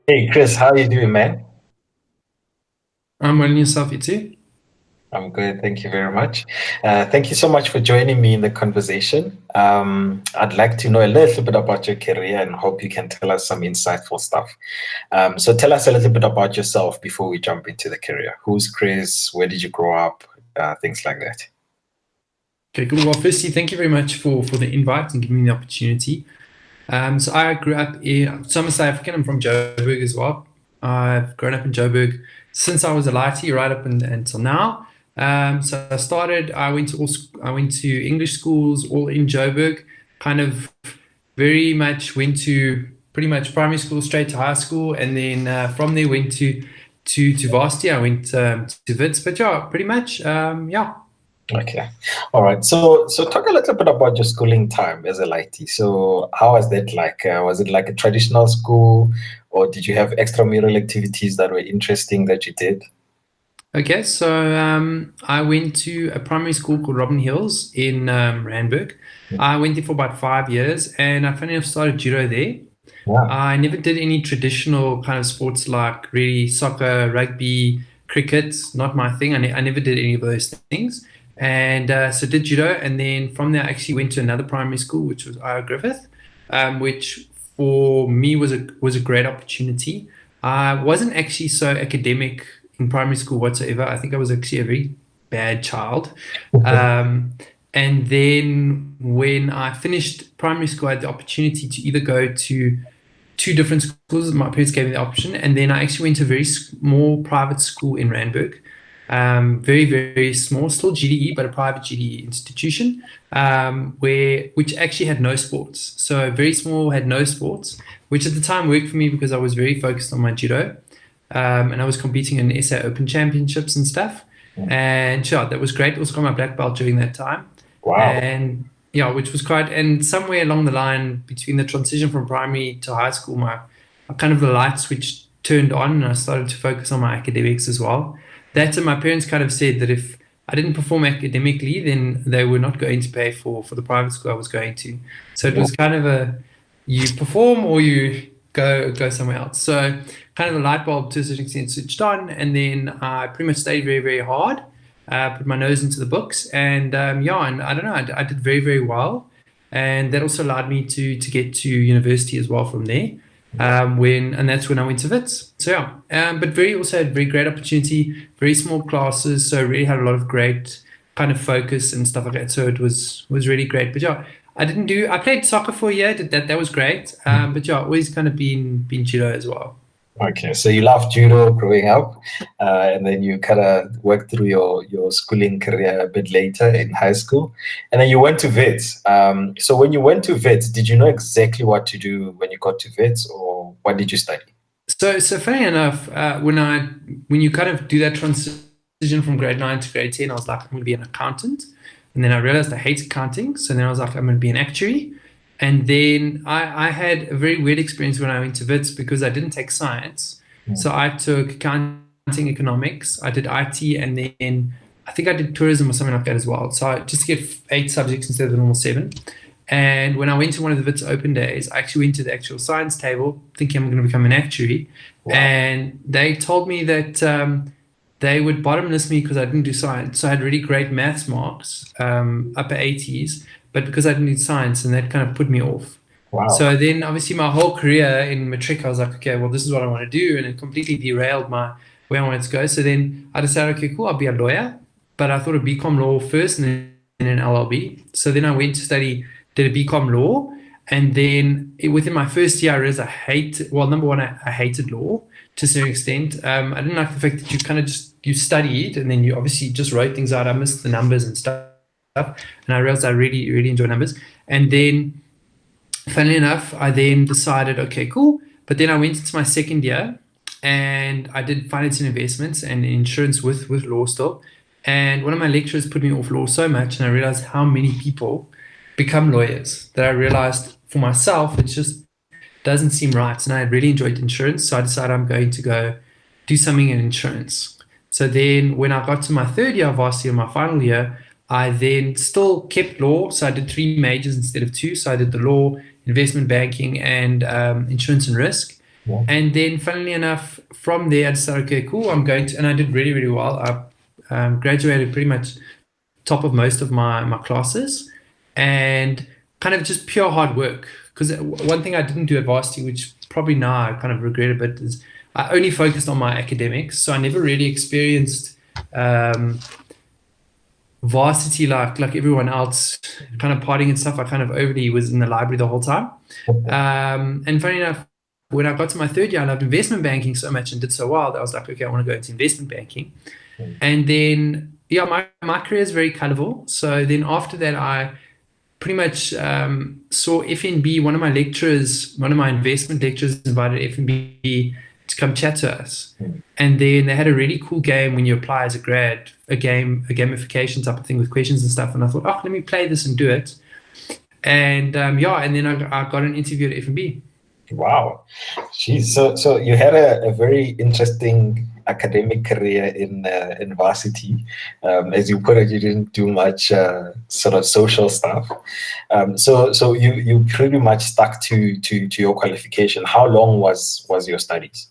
Hey Chris, how you doing, man? I'm well yourself, Itzy. I'm good, thank you very much. Thank you so much for joining me in the conversation. I'd like to know a little bit about your career and hope you can tell us some insightful stuff. So tell us a little bit about yourself before we jump into the career. Who's Chris? Where did you grow up? Things like that. Okay, cool. Well, firstly, thank you very much for the invite and giving me the opportunity. So I grew up so I'm a South African. I'm from Joburg as well. I've grown up in Joburg since I was a lighty right up until now. So I went to I went to English schools all in Joburg, kind of very much went to pretty much primary school straight to high school. And then from there went to varsity. I went to Wits, but yeah, pretty much, yeah. Okay. All right. So talk a little bit about your schooling time as a lighty. So how was that like? Was it like a traditional school, or did you have extramural activities that were interesting that you did? Okay, so I went to a primary school called Robin Hills in Randburg. I went there for about 5 years, and I funny enough started judo there. Yeah. I never did any traditional kind of sports like really soccer, rugby, cricket. Not my thing. I never did any of those things, and so did judo. And then from there, I actually went to another primary school, which was Ira Griffith, which for me was a great opportunity. I wasn't actually so academic in primary school whatsoever. I think I was actually a very bad child. Um, and then when I finished primary school, I had the opportunity to either go to two different schools. My parents gave me the option, and then I actually went to a very small private school in Randburg. Very, very small, still GDE, but a private GDE institution, which actually had no sports. So very small, had no sports, which at the time worked for me because I was very focused on my judo, and I was competing in SA Open Championships and stuff. And sure, that was great. Also got my black belt during that time, Wow. and yeah, which was quite. And somewhere along the line between the transition from primary to high school, my kind of the light switch turned on, and I started to focus on my academics as well. That and my parents kind of said that if I didn't perform academically, then they were not going to pay for the private school I was going to. So it Yeah. was kind of a you perform or you go somewhere else. So kind of the light bulb to a certain extent switched on, and then I pretty much stayed very, very hard, put my nose into the books, and yeah, and I don't know, I did very, very well, and that also allowed me to get to university as well from there. And that's when I went to Wits. So yeah, but very also had very great opportunity, very small classes, so really had a lot of great kind of focus and stuff like that. So it was really great. But yeah, I played soccer for a year, did that. That was great. But yeah, always kind of been judo as well. Okay, so you loved judo growing up, and then you kind of worked through your schooling career a bit later in high school, and then you went to Wits. So when you went to Wits, did you know exactly what to do when you got to Wits, or what did you study? So funny enough, when you kind of do that transition from grade 9 to grade 10, I was like, I'm going to be an accountant. And then I realized I hate accounting. So then I was like, I'm going to be an actuary. And then I had a very weird experience when I went to WITS because I didn't take science. So I took accounting, economics, I did IT, and then I think I did tourism or something like that as well. So just to get 8 subjects instead of the normal seven. And when I went to one of the WITS open days, I actually went to the actual science table thinking I'm going to become an actuary. Wow. And they told me that they would bottomless me because I didn't do science. So I had really great maths marks, upper 80s, but because I didn't do science, and that kind of put me off. Wow. So then obviously my whole career in matric, I was like, okay, well, this is what I want to do. And it completely derailed my where I wanted to go. So then I decided, okay, cool, I'll be a lawyer. But I thought of BCom law first and then an LLB. So then I went to study, did a BCom law. And then within my first year, I realized well, number one, I hated law to a certain extent. I didn't like the fact that you kind of you studied and then you obviously just wrote things out. I missed the numbers and stuff. And I realized I really, really enjoy numbers. And then funnily enough, I then decided, okay, cool. But then I went into my second year and I did finance and investments and insurance with law still. And one of my lecturers put me off law so much, and I realized how many people become lawyers that I realized for myself, it just doesn't seem right. And I really enjoyed insurance. So I decided I'm going to go do something in insurance. So then when I got to my third year of varsity, my final year, I then still kept law. So I did three majors instead of two. So I did the law, investment banking, and insurance and risk. Yeah. And then, funnily enough, from there, I decided, okay, cool, I'm going to, and I did really, really well. I graduated pretty much top of most of my classes, and kind of just pure hard work. Because one thing I didn't do at varsity, which probably now I kind of regret a bit, is I only focused on my academics. So I never really experienced varsity like everyone else, kind of partying and stuff. I kind of overly was in the library the whole time. And funny enough, when I got to my third year, I loved investment banking so much and did so well that I was like, okay, I want to go into investment banking. And then, yeah, my career is very colorful. So then after that, I pretty much saw FNB. One of my lecturers, one of my investment lecturers invited FNB to come chat to us. And then they had a really cool game when you apply as a grad, a gamification type of thing with questions and stuff. And I thought, oh, let me play this and do it. And yeah, and then I got an interview at FNB. Wow. Geez. So you had a very interesting academic career in varsity. As you put it, you didn't do much sort of social stuff. So you pretty much stuck to your qualification. How long was your studies?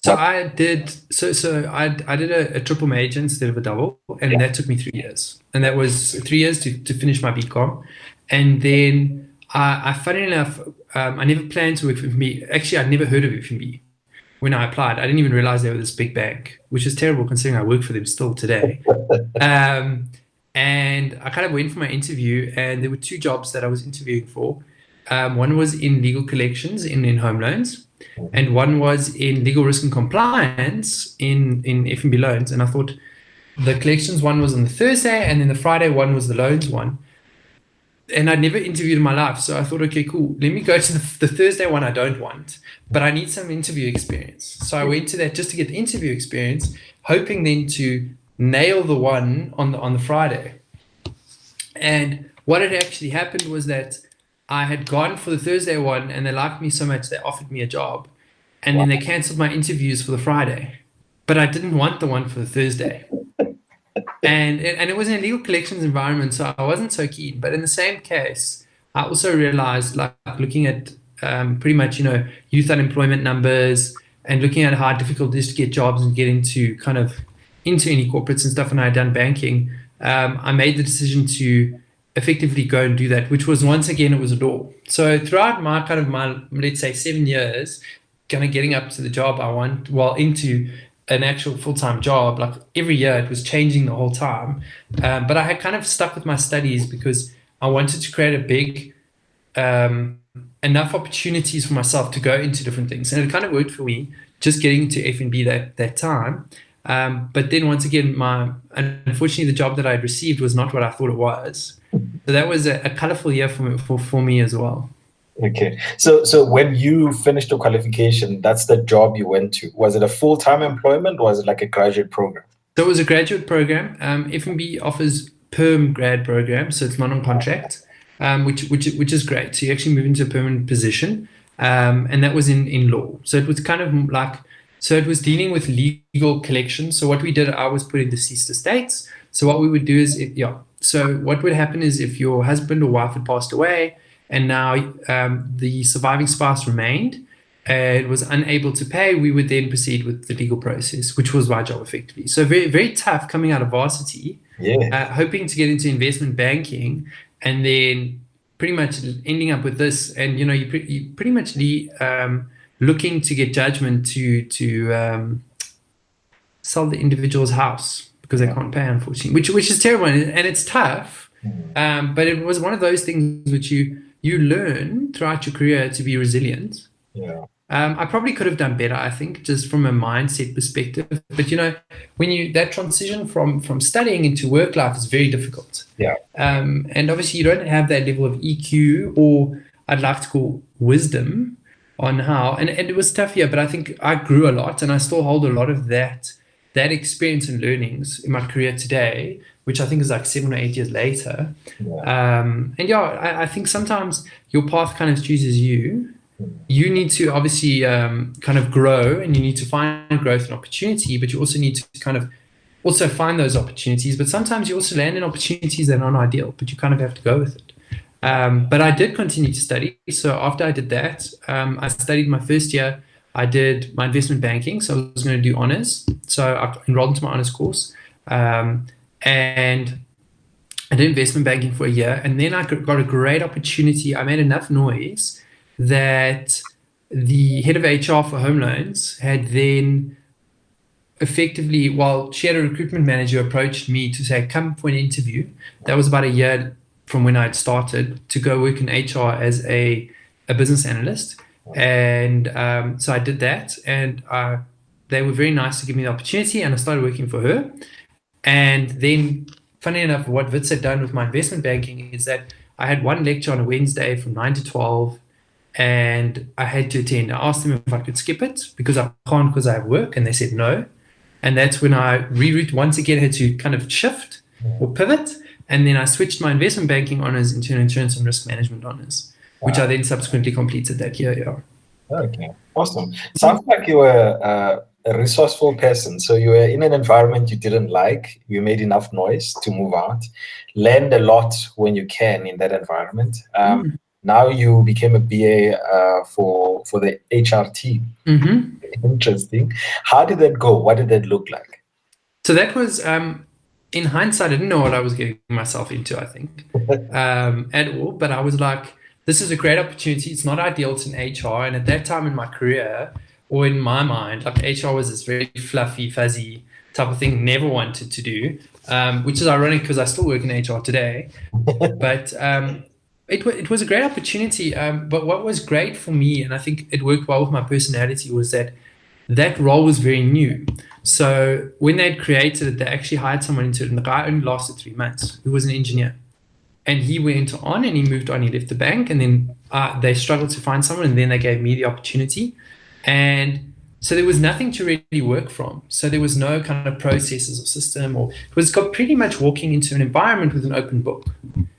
So I did a triple major instead of a double, and that took me 3 years. And that was 3 years to finish my BCom. And then I funny enough, I never planned to work for FNB. Actually, I'd never heard of FNB when I applied. I didn't even realize they were this big bank, which is terrible considering I work for them still today. And I kind of went for my interview, and there were two jobs that I was interviewing for. One was in legal collections in home loans, and one was in legal risk and compliance in FNB loans. And I thought the collections one was on the Thursday, and then the Friday one was the loans one. And I'd never interviewed in my life. So I thought, okay, cool. Let me go to the Thursday one I don't want, but I need some interview experience. So I went to that just to get the interview experience, hoping then to nail the one on the Friday. And what had actually happened was that I had gone for the Thursday one, and they liked me so much they offered me a job. And then they canceled my interviews for the Friday. But I didn't want the one for the Thursday. And it was in a legal collections environment, so I wasn't so keen. But in the same case, I also realized, like looking at pretty much, youth unemployment numbers and looking at how difficult it is to get jobs and get into any corporates and stuff, and I had done banking, I made the decision to effectively go and do that, which was, once again, it was a door. So throughout my let's say 7 years, kind of getting up to the job I want, into an actual full-time job, like every year it was changing the whole time. But I had kind of stuck with my studies because I wanted to create a big, enough opportunities for myself to go into different things. And it kind of worked for me, just getting to FNB that time. But then once again, unfortunately, the job that I had received was not what I thought it was. So that was a colorful year for me as well. Okay. So when you finished your qualification, that's the job you went to. Was it a full-time employment, or was it like a graduate program? So it was a graduate program. FNB offers perm grad program, so it's not on contract, which is great. So you actually move into a permanent position, and that was in law. So it was kind of like, so it was dealing with legal collections. So what we did, I was put in deceased estates. So what we would do is, so what would happen is if your husband or wife had passed away, and now the surviving spouse remained and was unable to pay, we would then proceed with the legal process, which was my job effectively. So very, very tough coming out of varsity, hoping to get into investment banking, and then pretty much ending up with this. And, you pretty much looking to get judgment to sell the individual's house because they can't pay, unfortunately, which is terrible, and it's tough. But it was one of those things which you learn throughout your career to be resilient. I probably could have done better, I think, just from a mindset perspective. But when that transition from studying into work life is very difficult. And obviously you don't have that level of EQ, or I'd like to call wisdom, on how, and it was tough here, but I think I grew a lot, and I still hold a lot of that experience and learnings in my career today, which I think is like 7 or 8 years later. I think sometimes your path kind of chooses you. You need to obviously kind of grow, and you need to find growth and opportunity, but you also need to kind of also find those opportunities. But sometimes you also land in opportunities that aren't ideal, but you kind of have to go with it. But I did continue to study. So after I did that, I studied my first year. I did my investment banking, so I was going to do honors. So I enrolled into my honors course, and I did investment banking for a year, and then I got a great opportunity. I made enough noise that the head of HR for home loans had then effectively, well, she had a recruitment manager approached me to say, come for an interview. That was about a year from when I'd started to go work in HR as a business analyst. And so I did that, and they were very nice to give me the opportunity, and I started working for her. And then, funny enough, what Wits had done with my investment banking is that I had one lecture on a Wednesday from 9 to 12, and I had to attend. I asked them if I could skip it because I can't because I have work, and they said no. And that's when I reroute once again, had to kind of shift or pivot. And then I switched my investment banking honors into an insurance and risk management honors, which I then subsequently completed that year. Yeah. Okay, awesome. Sounds like you were a resourceful person. So you were in an environment you didn't like, you made enough noise to move out, learned a lot when you can in that environment. Now you became a BA for the HR team. Interesting. How did that go? What did that look like? So that was, in hindsight, I didn't know what I was getting myself into, I think, at all. But I was like, this is a great opportunity. It's not ideal. It's in HR. And at that time in my career, or in my mind, like HR was this very fluffy, fuzzy type of thing, never wanted to do, which is ironic because I still work in HR today. But it was a great opportunity. But what was great for me, and I think it worked well with my personality, was that role was very new. So when they'd created it, they actually hired someone into it, and the guy only lasted 3 months, who was an engineer. And he went on and he moved on, he left the bank, and then they struggled to find someone, and then they gave me the opportunity. And so there was nothing to really work from. So there was no kind of processes or system, or it was pretty much walking into an environment with an open book.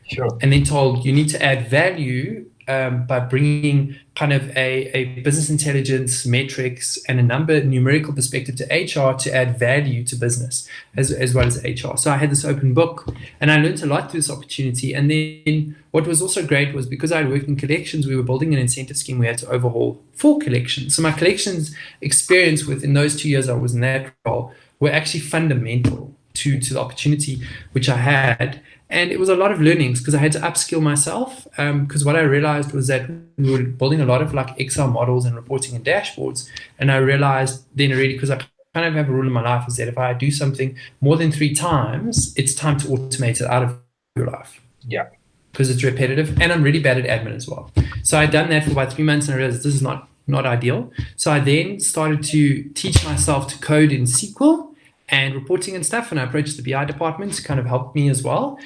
Sure. And then told you need to add value by bringing kind of a business intelligence metrics and a numerical perspective to HR to add value to business as well as HR. So I had this open book, and I learned a lot through this opportunity. And then what was also great was, because I had worked in collections, we were building an incentive scheme. We had to overhaul 4 collections. So my collections experience within those 2 years I was in that role were actually fundamental to the opportunity which I had. And it was a lot of learnings because I had to upskill myself, because what I realized was that we were building a lot of like Excel models and reporting and dashboards. And I realized then already, because I kind of have a rule in my life, is that if I do something more than 3 times, it's time to automate it out of your life. Yeah. Because it's repetitive, and I'm really bad at admin as well. So I'd done that for about 3 months, and I realized this is not ideal. So I then started to teach myself to code in SQL and reporting and stuff. And I approached the BI department to kind of help me as well.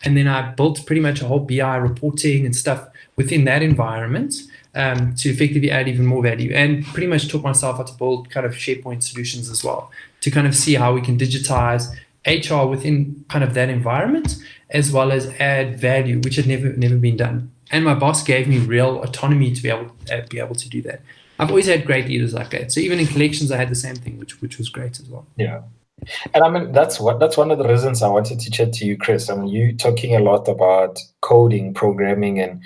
And then I built pretty much a whole BI reporting and stuff within that environment to effectively add even more value, and pretty much taught myself how to build kind of SharePoint solutions as well, to kind of see how we can digitize HR within kind of that environment, as well as add value, which had never been done. And my boss gave me real autonomy to be able to do that. I've always had great leaders like that. So even in collections, I had the same thing, which was great as well. Yeah. And I mean, that's one of the reasons I wanted to chat to you, Chris. I mean, you talking a lot about coding, programming, and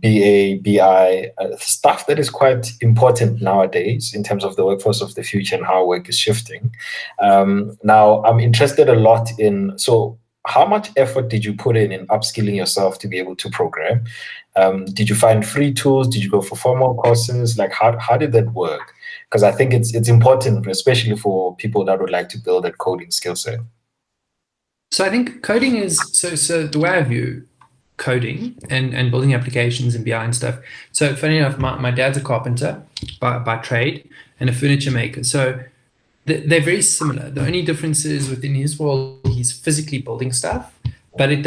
BI, stuff that is quite important nowadays in terms of the workforce of the future and how work is shifting. Now, I'm interested a lot in, so how much effort did you put in upskilling yourself to be able to program? Did you find free tools? Did you go for formal courses? Like, how did that work? Because I think it's important, especially for people that would like to build that coding skill set. So I think coding is, so the way I view coding and building applications and BI and stuff. So funny enough, my dad's a carpenter by trade and a furniture maker. So they're very similar. The only difference is within his world, he's physically building stuff, but it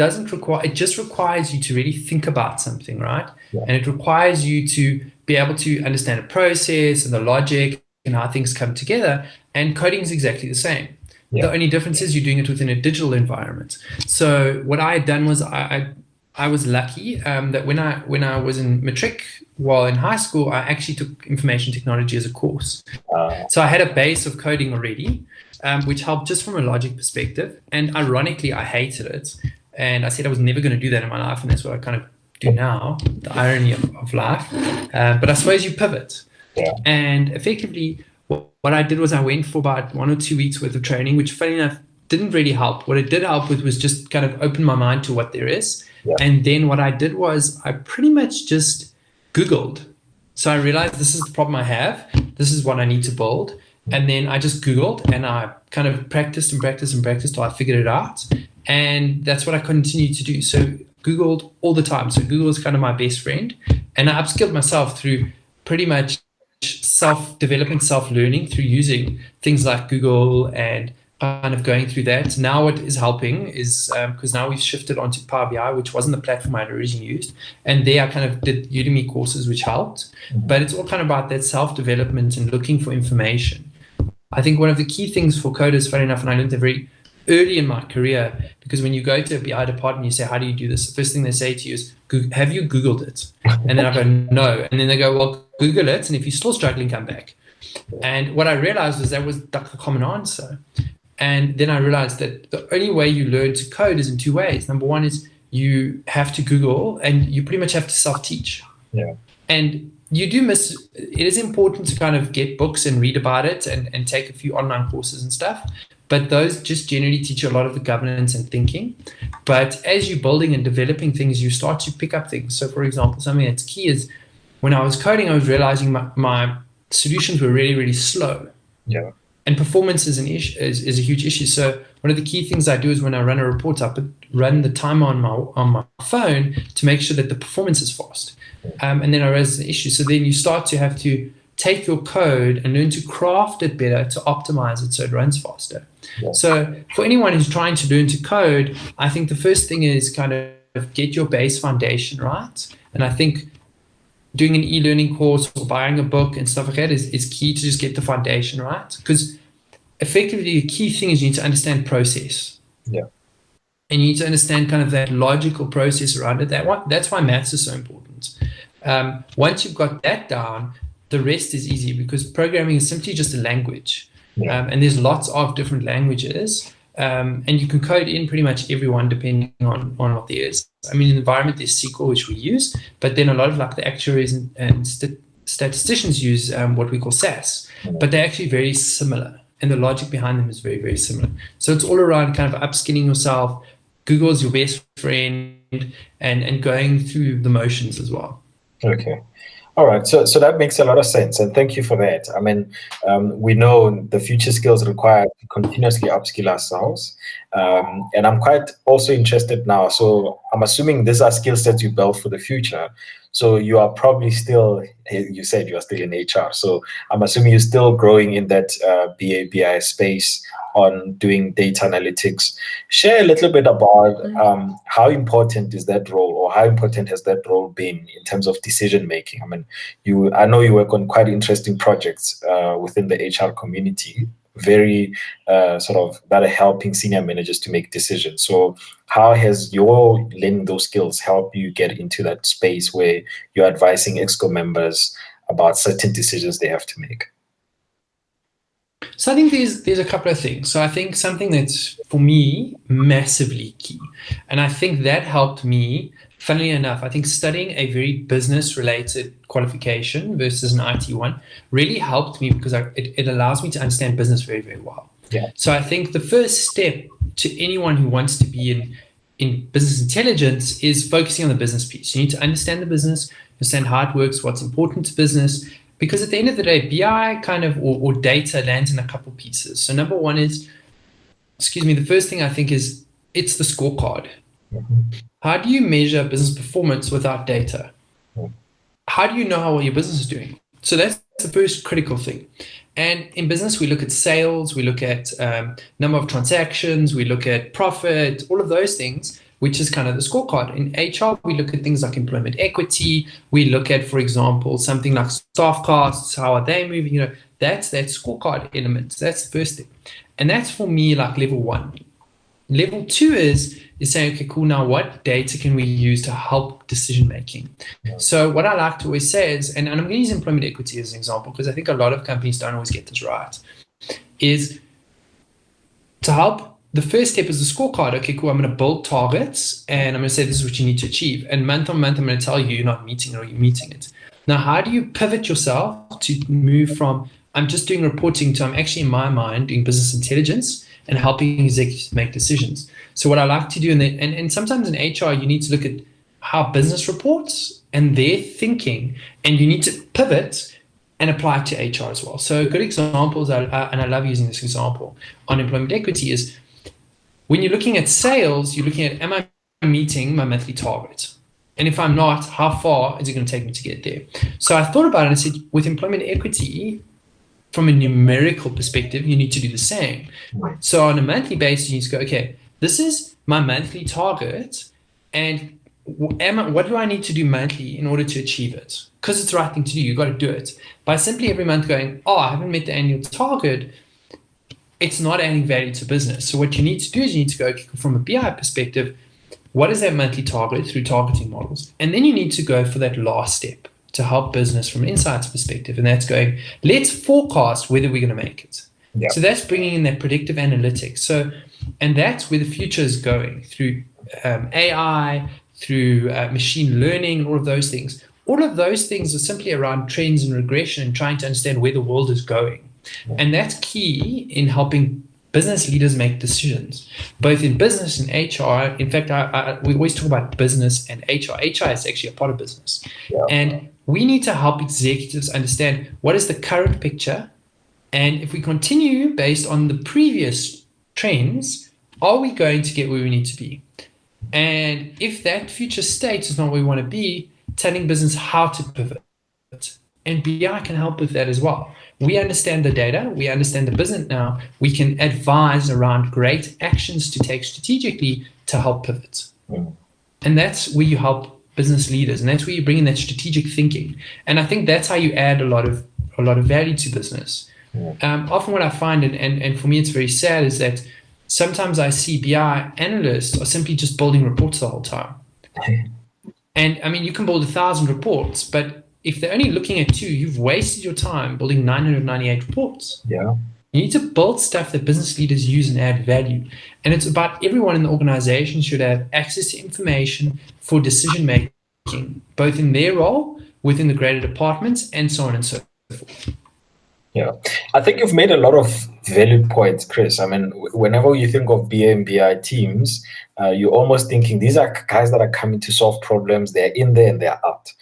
just requires you to really think about something, right? Yeah. And it requires you to be able to understand a process and the logic and how things come together. And coding is exactly the same. Yeah. The only difference is you're doing it within a digital environment. So what I had done was I was lucky that when I was in matric, while in high school, I actually took information technology as a course. So I had a base of coding already, which helped just from a logic perspective. And ironically, I hated it. And I said I was never going to do that in my life. And that's what I kind of do now, the irony of life. But I suppose you pivot. Yeah. And effectively, what I did was I went for about 1 or 2 weeks worth of training, which funny enough didn't really help. What it did help with was just kind of open my mind to what there is. Yeah. And then what I did was I pretty much just Googled. So I realized this is the problem I have. This is what I need to build. And then I just Googled and I kind of practiced and practiced and practiced till I figured it out. And that's what I continue to do. So Googled all the time. So Google is kind of my best friend. And I upskilled myself through pretty much self-development, self-learning through using things like Google and kind of going through that. Now what is helping is because now we've shifted onto Power BI, which wasn't the platform I'd originally used. And there I kind of did Udemy courses, which helped. But it's all kind of about that self-development and looking for information. I think one of the key things for coders, funny enough, and I learned that very early in my career, because when you go to a BI department, you say, how do you do this? The first thing they say to you is, have you Googled it? And then I go, no. And then they go, well, Google it. And if you're still struggling, come back. And what I realized was that was the common answer. And then I realized that the only way you learn to code is in 2 ways. Number one is you have to Google and you pretty much have to self-teach. Yeah. And you do miss, it is important to kind of get books and read about it and take a few online courses and stuff. But those just generally teach you a lot of the governance and thinking. But as you're building and developing things, you start to pick up things. So for example, something that's key is when I was coding, I was realizing my solutions were really, really slow. Yeah. And performance is an issue, is a huge issue. So one of the key things I do is when I run a report, I run the timer on my phone to make sure that the performance is fast. And then I raise the issue. So then you start to have to take your code and learn to craft it better to optimize it so it runs faster. Yeah. So for anyone who's trying to learn to code, I think the first thing is kind of get your base foundation right. And I think doing an e-learning course or buying a book and stuff like that is key to just get the foundation right. Because effectively, the key thing is you need to understand process. Yeah. And you need to understand kind of that logical process around it. That's why maths is so important. Once you've got that down, the rest is easy because programming is simply just a language. Yeah. And there's lots of different languages. And you can code in pretty much everyone depending on what there is. I mean, in the environment, there's SQL, which we use, but then a lot of like the actuaries and statisticians use what we call SAS, but they're actually very similar. And the logic behind them is very, very similar. So it's all around kind of upskilling yourself. Google is your best friend and going through the motions as well. Okay. All right. So that makes a lot of sense. And thank you for that. I mean, we know the future skills require to continuously upskill ourselves. And I'm quite also interested now. So I'm assuming these are skill sets you build for the future. So you are probably still, you said you are still in HR. So I'm assuming you're still growing in that BI space on doing data analytics. Share a little bit about how important is that role, or how important has that role been in terms of decision making? I mean, I know you work on quite interesting projects within the HR community, very sort of that are helping senior managers to make decisions. So how has your learning those skills helped you get into that space where you're advising ExCo members about certain decisions they have to make? So I think there's a couple of things. So I think something that's, for me, massively key, and I think that helped me, funnily enough, I think studying a very business-related qualification versus an IT one really helped me because it allows me to understand business very, very well. Yeah. So I think the first step to anyone who wants to be in business intelligence is focusing on the business piece. You need to understand the business, understand how it works, what's important to business, because at the end of the day, BI kind of, or data lands in a couple pieces. So number one is, the first thing I think is it's the scorecard. Mm-hmm. How do you measure business performance without data? How do you know how well your business is doing? So that's the first critical thing. And in business, we look at sales, we look at number of transactions, we look at profit, all of those things, which is kind of the scorecard. In HR, we look at things like employment equity. We look at, for example, something like staff costs. How are they moving? That's that scorecard element. That's the first thing. And that's for me like level one. Level two is saying, okay, cool, now what data can we use to help decision making? Yeah. So what I like to always say is, and I'm going to use employment equity as an example, because I think a lot of companies don't always get this right, is to help. The first step is the scorecard. Okay, cool, I'm going to build targets and I'm going to say this is what you need to achieve. And month on month, I'm going to tell you you're not meeting it or you're meeting it. Now, how do you pivot yourself to move from I'm just doing reporting to I'm actually in my mind doing business intelligence and helping executives make decisions? So what I like to do, and sometimes in HR, you need to look at how business reports and their thinking, and you need to pivot and apply it to HR as well. So good examples, and I love using this example on employment equity, is when you're looking at sales, you're looking at, am I meeting my monthly target? And if I'm not, how far is it going to take me to get there? So I thought about it and said, with employment equity, from a numerical perspective, you need to do the same. So on a monthly basis, you need to go, okay, this is my monthly target, and what do I need to do monthly in order to achieve it? Because it's the right thing to do, you've got to do it. By simply every month going, oh, I haven't met the annual target, it's not adding value to business. So what you need to do is you need to go, okay, from a BI perspective, what is that monthly target through targeting models? And then you need to go for that last step to help business from an insights perspective. And that's going, let's forecast whether we're going to make it. Yeah. So that's bringing in that predictive analytics. So, and that's where the future is going through AI, through machine learning, and all of those things. All of those things are simply around trends and regression and trying to understand where the world is going. Yeah. And that's key in helping business leaders make decisions, both in business and HR. In fact, we always talk about business and HR. HR is actually a part of business. Yeah. And we need to help executives understand what is the current picture. And if we continue based on the previous trends, are we going to get where we need to be? And if that future state is not where we want to be, telling business how to pivot. And BI can help with that as well. We understand the data, we understand the business now, we can advise around great actions to take strategically to help pivot. And that's where you help business leaders, and that's where you bring in that strategic thinking. And I think that's how you add a lot of value to business. Often what I find, and for me it's very sad, is that sometimes I see BI analysts are simply just building reports the whole time. And I mean, you can build 1,000 reports, but if they're only looking at 2, you've wasted your time building 998 reports. Yeah. You need to build stuff that business leaders use and add value. And it's about everyone in the organization should have access to information for decision making, both in their role, within the greater departments, and so on and so forth. Yeah, I think you've made a lot of valid points, Chris. I mean, whenever you think of BA and BI teams, you're almost thinking these are guys that are coming to solve problems. They're in there and they're out.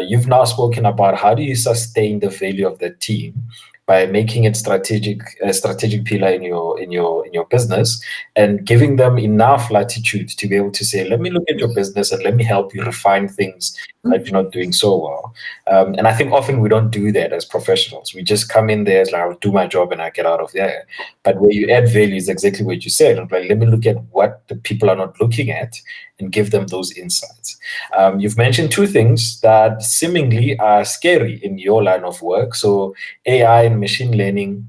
You've now spoken about how do you sustain the value of the team by making it a strategic pillar in your business, and giving them enough latitude to be able to say, let me look at your business and let me help you refine things that you're not doing so well. And I think often we don't do that as professionals. We just come in there as like, I'll do my job and I get out of there. But where you add value is exactly what you said. Like, let me look at what the people are not looking at and give them those insights. You've mentioned 2 things that seemingly are scary in your line of work. So AI and machine learning,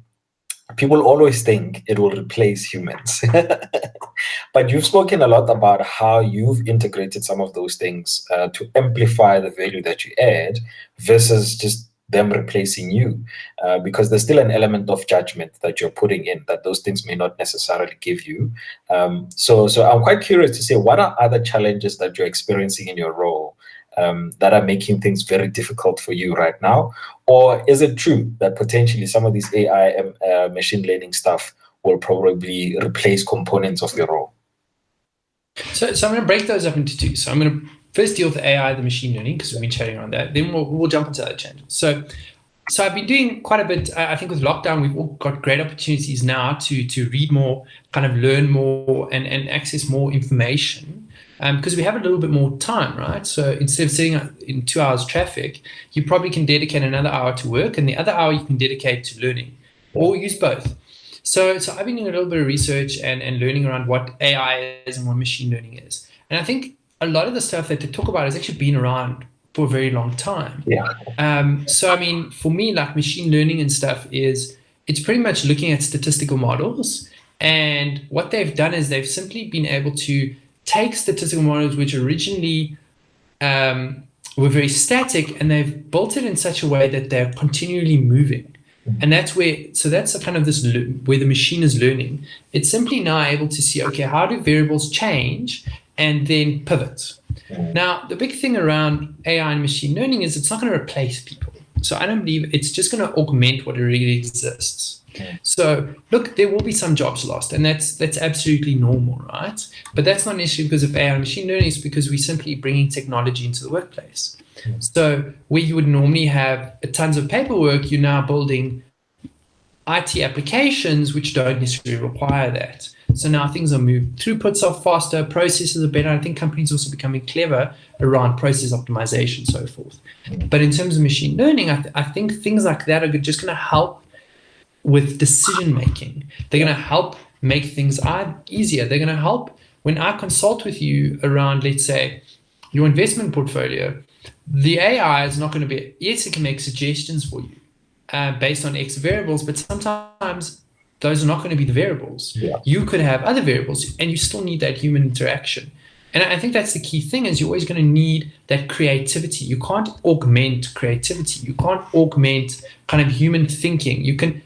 people always think it will replace humans. But you've spoken a lot about how you've integrated some of those things to amplify the value that you add versus just them replacing you, because there's still an element of judgment that you're putting in that those things may not necessarily give you. So I'm quite curious to say, what are other challenges that you're experiencing in your role that are making things very difficult for you right now? Or is it true that potentially some of these AI and machine learning stuff will probably replace components of your role? So I'm going to break those up into 2. So I'm going to first deal with the AI, the machine learning, because we've been chatting around that. Then we'll jump into other changes. So I've been doing quite a bit. I think with lockdown, we've all got great opportunities now to read more, kind of learn more, and access more information, because we have a little bit more time, right? So instead of sitting in 2 hours traffic, you probably can dedicate another hour to work, and the other hour you can dedicate to learning, or use both. So I've been doing a little bit of research and learning around what AI is and what machine learning is. And I think a lot of the stuff that they talk about has actually been around for a very long time. Yeah. So I mean, for me, like machine learning and stuff it's pretty much looking at statistical models. And what they've done is they've simply been able to take statistical models which originally were very static, and they've built it in such a way that they're continually moving. And that's a kind of this where the machine is learning. It's simply now able to see, okay, how do variables change, and then pivot. Now, the big thing around AI and machine learning is it's not going to replace people. So I don't believe it's just going to augment what already exists. So look, there will be some jobs lost, and that's absolutely normal, right? But that's not necessarily because of AI and machine learning. It's because we're simply bringing technology into the workplace. So where you would normally have tons of paperwork, you're now building IT applications which don't necessarily require that. So now things are moved, throughputs are faster, processes are better. I think companies are also becoming clever around process optimization and so forth. But in terms of machine learning, I think things like that are just going to help with decision making. They're going to help make things easier. They're going to help when I consult with you around, let's say, your investment portfolio. The AI is not going to be, yes, it can make suggestions for you based on X variables, but sometimes those are not going to be the variables. You could have other variables, and you still need that human interaction. And I think that's the key thing, is you're always going to need that creativity. You can't augment creativity. You can't augment kind of human thinking. You can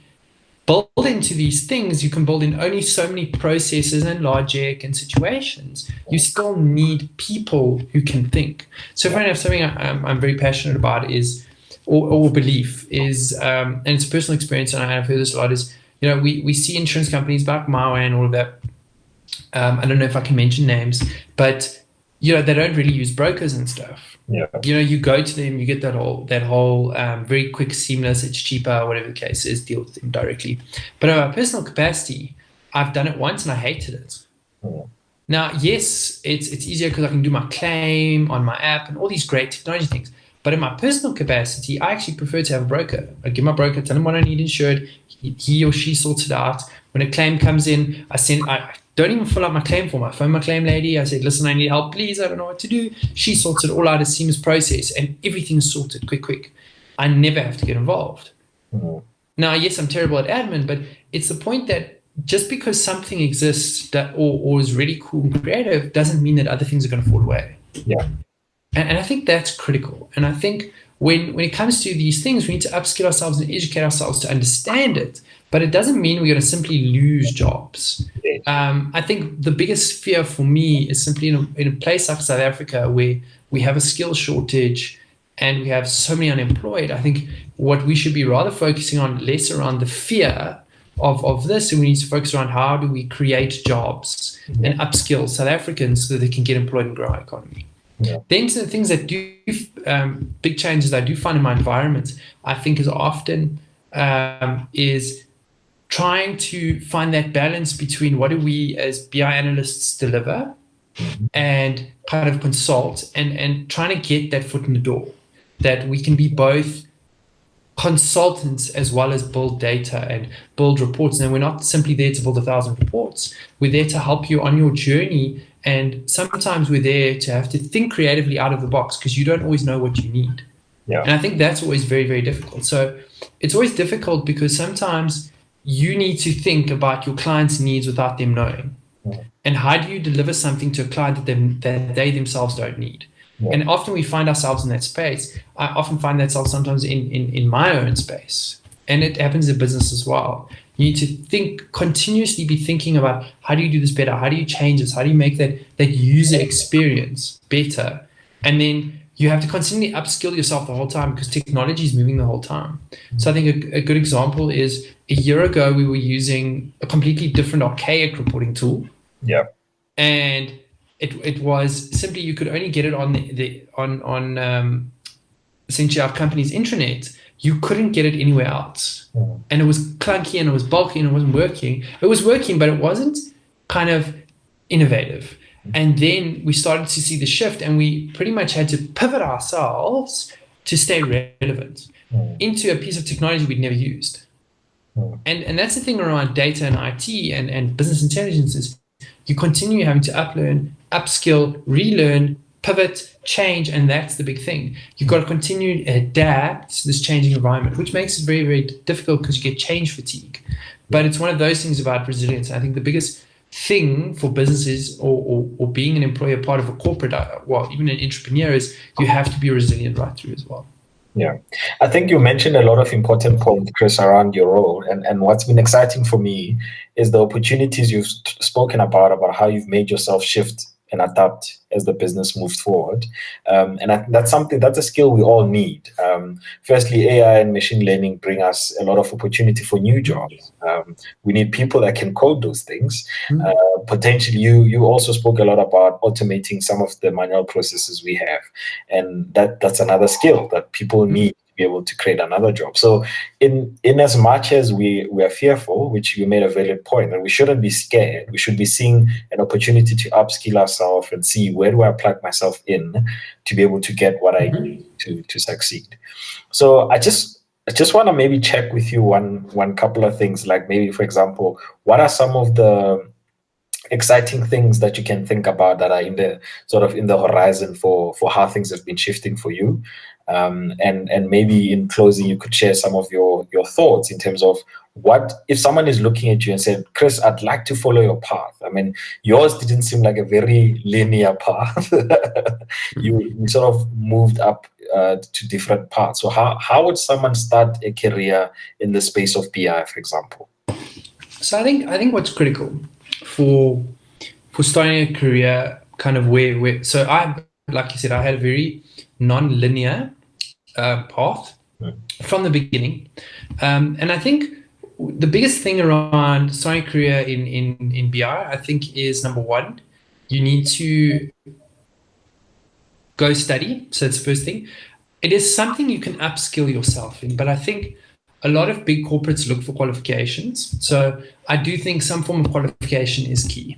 build into these things, you can build in only so many processes and logic and situations. You still need people who can think. So for something I'm very passionate about is, or belief is, and it's a personal experience, and I've heard this a lot, is, we see insurance companies like MiWay and all of that. I don't know if I can mention names, but they don't really use brokers and stuff. You go to them, you get that whole very quick, seamless, it's cheaper, whatever the case is, deal with them directly. But in my personal capacity, I've done it once and I hated it. Now, yes, it's easier because I can do my claim on my app and all these great technology things. But in my personal capacity, I actually prefer to have a broker. I give my broker, tell him what I need insured. He or she sorts it out. When a claim comes in, I don't even fill out my claim form. I phone my claim lady. I said, listen, I need help, please. I don't know what to do. She sorts it all out, a seamless process, and everything's sorted quick. I never have to get involved. Now, yes, I'm terrible at admin, but it's the point that just because something exists or is really cool and creative doesn't mean that other things are going to fall away. And I think that's critical. And I think when it comes to these things, we need to upskill ourselves and educate ourselves to understand it. But it doesn't mean we're going to simply lose jobs. I think the biggest fear for me is simply in a place like South Africa, where we have a skill shortage and we have so many unemployed. I think what we should be rather focusing on, less around the fear of this, and we need to focus around how do we create jobs and upskill South Africans so that they can get employed and grow our economy. Then to the things that do, big changes I do find in my environment, I think is often is trying to find that balance between what do we as BI analysts deliver and kind of consult, and trying to get that foot in the door, that we can be both consultants as well as build data and build reports. And we're not simply there to build 1,000 reports. We're there to help you on your journey. And sometimes we're there to have to think creatively out of the box, because you don't always know what you need. And I think that's always very, very difficult. So it's always difficult because sometimes you need to think about your client's needs without them knowing. And how do you deliver something to a client that they themselves don't need? And often we find ourselves in that space. I often find that sometimes in my own space. And it happens in business as well. You need to continuously be thinking about, how do you do this better? How do you change this? How do you make that user experience better? And then you have to constantly upskill yourself the whole time, because technology is moving the whole time. So I think a good example is, a year ago, we were using a completely different archaic reporting tool. And it was simply, you could only get it on on essentially our company's intranet. You couldn't get it anywhere else. And it was clunky and it was bulky and it wasn't working. It was working, but it wasn't kind of innovative. And then we started to see the shift, and we pretty much had to pivot ourselves to stay relevant into a piece of technology we'd never used. And that's the thing around data and IT and business intelligence, is you continue having to uplearn, upskill, relearn, pivot, change, and that's the big thing. You've got to continue to adapt to this changing environment, which makes it very, very difficult because you get change fatigue. But it's one of those things about resilience. I think the biggest thing for businesses or being an employer, part of a corporate, even an entrepreneur, is you have to be resilient right through as well. I think you mentioned a lot of important points, Chris, around your role. And what's been exciting for me is the opportunities you've spoken about how you've made yourself shift and adapt as the business moves forward. That's a skill we all need. Firstly, AI and machine learning bring us a lot of opportunity for new jobs. We need people that can code those things. Potentially, you also spoke a lot about automating some of the manual processes we have, and that's another skill that people need to be able to create another job. So in as much as we are fearful, which you made a valid point, and we shouldn't be scared, we should be seeing an opportunity to upskill ourselves and see, where do I plug myself in to be able to get what I need to succeed. So I just want to maybe check with you one couple of things, like maybe, for example, what are some of the exciting things that you can think about that are in the horizon for how things have been shifting for you? And maybe in closing, you could share some of your thoughts in terms of, what if someone is looking at you and said, Chris, I'd like to follow your path. I mean, yours didn't seem like a very linear path. you sort of moved up to different paths. So how would someone start a career in the space of BI, for example? So I think what's critical for starting a career, kind of where so like you said, I had a very non-linear path from the beginning, and I think the biggest thing around starting a career in BI, I think, is, number one, you need to go study. So that's the first thing. It is something you can upskill yourself in, but I think a lot of big corporates look for qualifications. So I do think some form of qualification is key.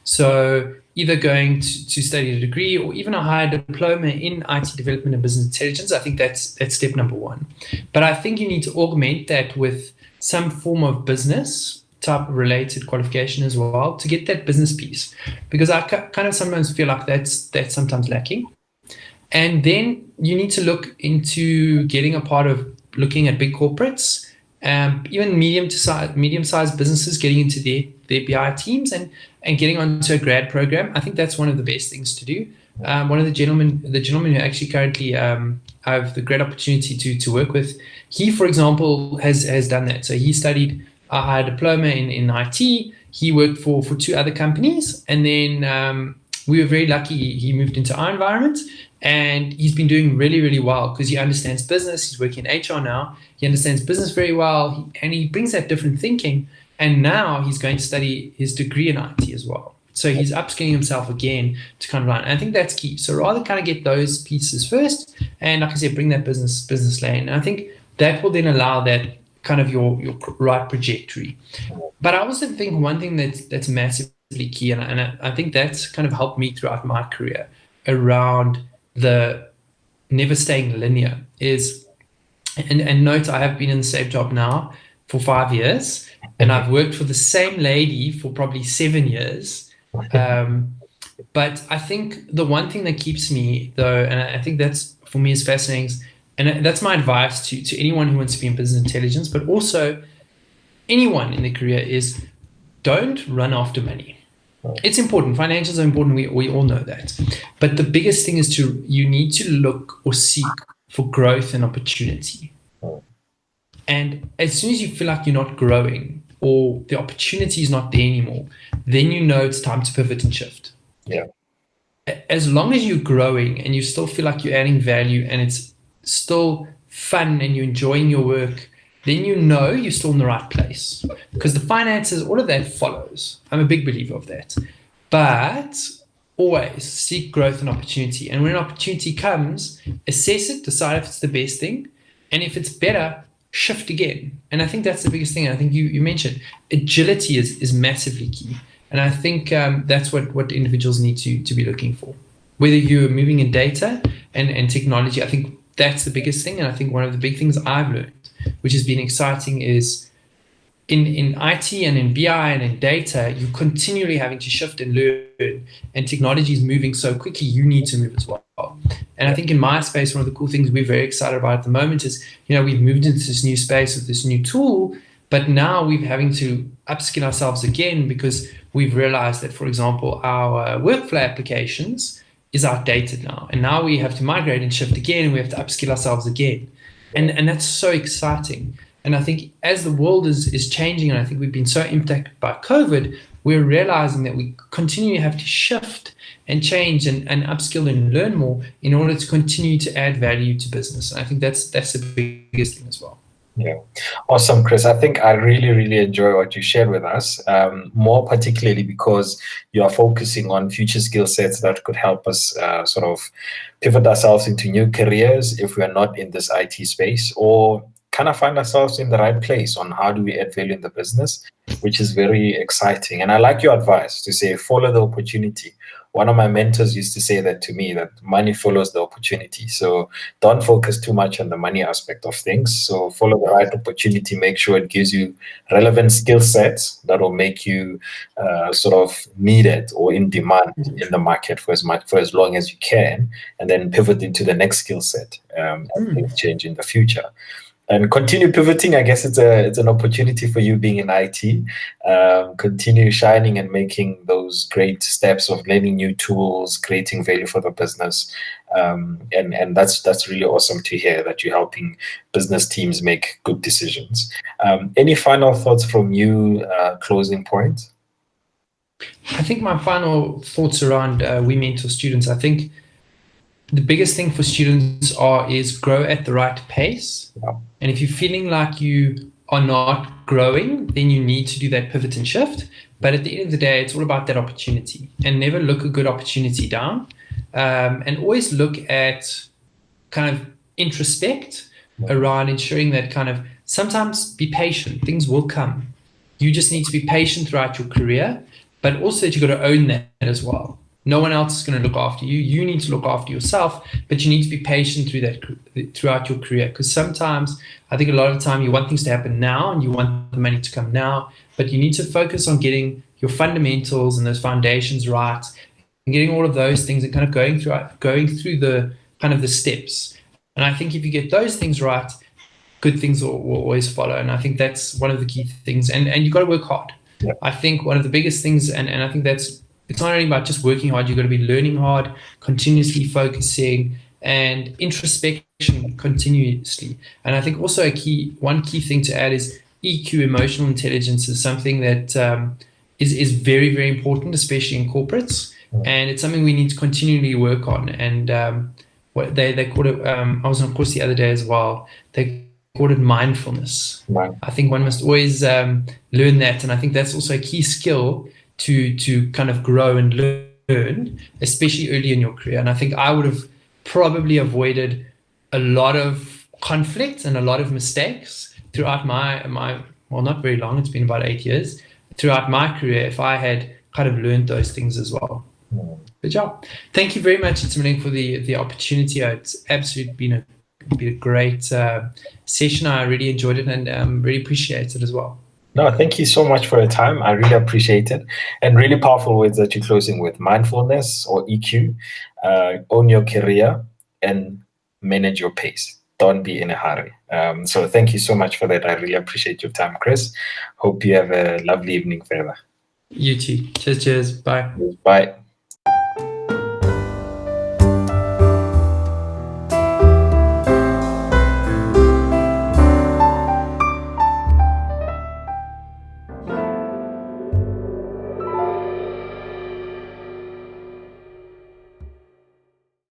So either going to study a degree or even a higher diploma in IT development and business intelligence, I think that's step number one. But I think you need to augment that with some form of business type related qualification as well, to get that business piece, because I kind of sometimes feel like that's sometimes lacking. And then you need to look into getting a part of looking at big corporates, even medium-sized businesses, getting into their BI teams and getting onto a grad program. I think that's one of the best things to do. One of the gentlemen who actually currently I have the great opportunity to work with, he, for example, has done that. So he studied a higher diploma in IT. He worked for two other companies, and then we were very lucky. He moved into our environment, and he's been doing really, really well because he understands business. He's working in HR now. He understands business very well, and he brings that different thinking. And now he's going to study his degree in IT as well. So he's upskilling himself again to kind of learn. And I think that's key. So rather kind of get those pieces first, and like I said, bring that business lane. And I think that will then allow that kind of your right trajectory. But I also think one thing that's massively key, and I think that's kind of helped me throughout my career around the never staying linear is, and note, I have been in the same job now for 5 years, and I've worked for the same lady for probably 7 years. But I think the one thing that keeps me, though, and I think that's, for me, is fascinating, and that's my advice to anyone who wants to be in business intelligence, but also anyone in their career, is don't run after money. It's important. Financials are important. We all know that. But the biggest thing is you need to look or seek for growth and opportunity. And as soon as you feel like you're not growing or the opportunity is not there anymore, then you know it's time to pivot and shift. Yeah. As long as you're growing and you still feel like you're adding value and it's still fun and you're enjoying your work, then you know you're still in the right place. Because the finances, all of that follows. I'm a big believer of that. But always seek growth and opportunity. And when an opportunity comes, assess it, decide if it's the best thing. And if it's better, shift again. And I think that's the biggest thing. I think you mentioned agility is massively key. And I think that's what individuals need to be looking for. Whether you're moving in data and technology, I think that's the biggest thing. And I think one of the big things I've learned, which has been exciting, is in IT and in BI and in data, you're continually having to shift and learn, and technology is moving so quickly, you need to move as well. And I think in my space, one of the cool things we're very excited about at the moment is, we've moved into this new space with this new tool, but now we're having to upskill ourselves again because we've realized that, for example, our workflow applications is outdated now. And now we have to migrate and shift again, and we have to upskill ourselves again. And that's so exciting. And I think as the world is changing, and I think we've been so impacted by COVID, we're realizing that we continually have to shift and change and upskill and learn more in order to continue to add value to business. And I think that's the biggest thing as well. Yeah. Awesome, Chris. I think I really, really enjoy what you shared with us, more particularly because you are focusing on future skill sets that could help us sort of pivot ourselves into new careers if we are not in this IT space, or kind of find ourselves in the right place on how do we add value in the business, which is very exciting. And I like your advice to say, follow the opportunity. One of my mentors used to say that to me, that money follows the opportunity. So don't focus too much on the money aspect of things. So follow the right opportunity, make sure it gives you relevant skill sets that will make you sort of needed or in demand in the market for as long as you can, and then pivot into the next skill set and things change in the future. And continue pivoting. I guess it's an opportunity for you being in IT. Continue shining and making those great steps of learning new tools, creating value for the business, and that's really awesome to hear that you're helping business teams make good decisions. Any final thoughts from you? Closing point. I think my final thoughts around We Mentor Students. I think the biggest thing for students is grow at the right pace. Yeah. And if you're feeling like you are not growing, then you need to do that pivot and shift. But at the end of the day, it's all about that opportunity, and never look a good opportunity down. And always look at kind of introspect around ensuring that kind of sometimes be patient. Things will come. You just need to be patient throughout your career, but also that you've got to own that as well. No one else is going to look after you. You need to look after yourself, but you need to be patient throughout your career. Because sometimes, I think a lot of the time, you want things to happen now and you want the money to come now, but you need to focus on getting your fundamentals and those foundations right, and getting all of those things and kind of going through the kind of the steps. And I think if you get those things right, good things will always follow. And I think that's one of the key things. And you've got to work hard. Yeah. I think one of the biggest things, and I think it's not only about just working hard, you've got to be learning hard, continuously focusing, and introspection continuously. And I think also one key thing to add is EQ, emotional intelligence, is something that is very, very important, especially in corporates. And it's something we need to continually work on. And what they call it, I was on a course the other day as well, they called it mindfulness. Right. I think one must always learn that. And I think that's also a key skill to kind of grow and learn, especially early in your career. And I think I would have probably avoided a lot of conflict and a lot of mistakes throughout my well, not very long, it's been about 8 years, throughout my career, if I had kind of learned those things as well. Good job. Thank you very much, Itumeleng, for the opportunity. It's absolutely been a great session. I really enjoyed it and really appreciate it as well. No, thank you so much for your time. I really appreciate it. And really powerful words that you're closing with: mindfulness, or EQ, own your career and manage your pace. Don't be in a hurry. So thank you so much for that. I really appreciate your time, Chris. Hope you have a lovely evening further. You too. Cheers. Bye. Bye.